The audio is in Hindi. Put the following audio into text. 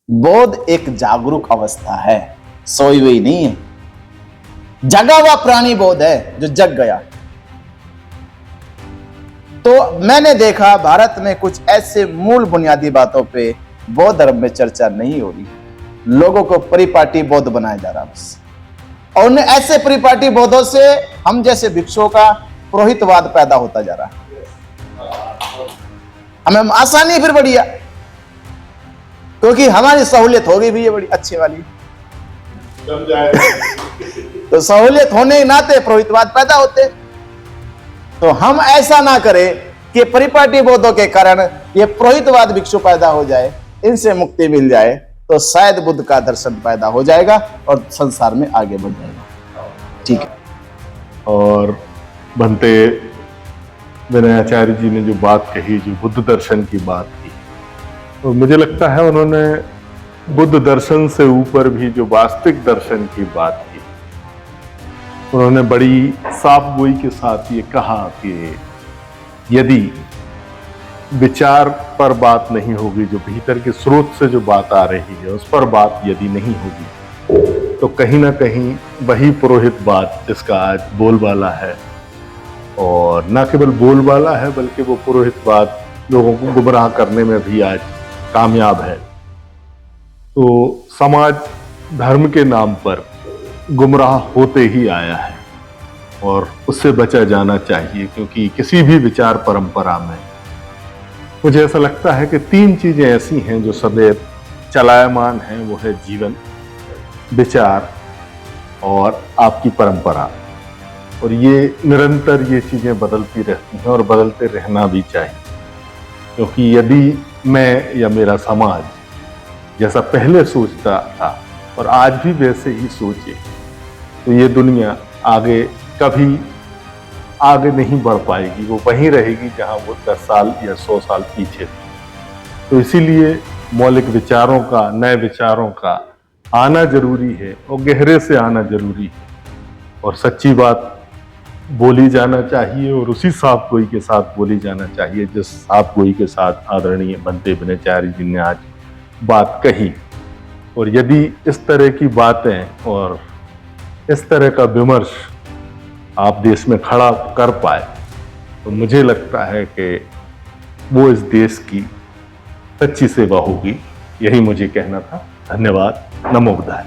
बोध एक जागरूक अवस्था है, सोई हुई नहीं है। जगा हुआ प्राणी बोध है जो जग गया। तो मैंने देखा भारत में कुछ ऐसे मूल बुनियादी बातों पे बौद्ध धर्म में चर्चा नहीं हो रही। लोगों को परिपाटी बौद्ध बनाया जा रहा बस, और उन्हें ऐसे परिपाटी बौद्धों से हम जैसे भिक्षुओं का पुरोहितवाद पैदा होता जा रहा है। हमें आसानी फिर बढ़िया, क्योंकि हमारी सहूलियत हो गई भी ये बड़ी अच्छी वाली। तो सहूलियत होने के नाते पुरोहितवाद पैदा होते। तो हम ऐसा ना करें कि परिपाटी बौद्धों के कारण ये पुरोहितवाद भिक्षु पैदा हो जाए, इनसे मुक्ति मिल जाए तो शायद बुद्ध का दर्शन पैदा हो जाएगा और संसार में आगे बढ़ जाएगा। ठीक है। और बनते विनयाचार्य जी ने जो बात कही, जो बुद्ध दर्शन की बात की, तो मुझे लगता है उन्होंने बुद्ध दर्शन से ऊपर भी जो वास्तविक दर्शन की बात की, उन्होंने बड़ी साफ गोई के साथ ये कहा कि यदि विचार पर बात नहीं होगी, जो भीतर के स्रोत से जो बात आ रही है उस पर बात यदि नहीं होगी, तो कहीं ना कहीं वही पुरोहितवाद जिसका आज बोलबाला है, और न केवल बोलबाला है बल्कि वो पुरोहितवाद लोगों को गुमराह करने में भी आज कामयाब है। तो समाज धर्म के नाम पर गुमराह होते ही आया है और उससे बचा जाना चाहिए, क्योंकि किसी भी विचार परंपरा में मुझे ऐसा लगता है कि तीन चीजें ऐसी हैं जो सदैव चलायमान हैं। वो है जीवन, विचार और आपकी परंपरा। और ये निरंतर ये चीजें बदलती रहती हैं और बदलते रहना भी चाहिए, क्योंकि यदि मैं या मेरा समाज जैसा पहले सोचता था और आज भी वैसे ही सोचे, तो ये दुनिया आगे कभी आगे नहीं बढ़ पाएगी। वो वहीं रहेगी जहां वो 10 साल या 100 साल पीछे थी। तो इसीलिए मौलिक विचारों का, नए विचारों का आना जरूरी है और गहरे से आना जरूरी है, और सच्ची बात बोली जाना चाहिए और उसी साफ गोई के साथ बोली जाना चाहिए जिस साफ गोई के साथ आदरणीय बनते विनयाचार्य जी ने आज बात कही। और यदि इस तरह की बातें और इस तरह का विमर्श आप देश में खड़ा कर पाए, तो मुझे लगता है कि वो इस देश की सच्ची सेवा होगी। यही मुझे कहना था। धन्यवाद। नमो बुद्धाय।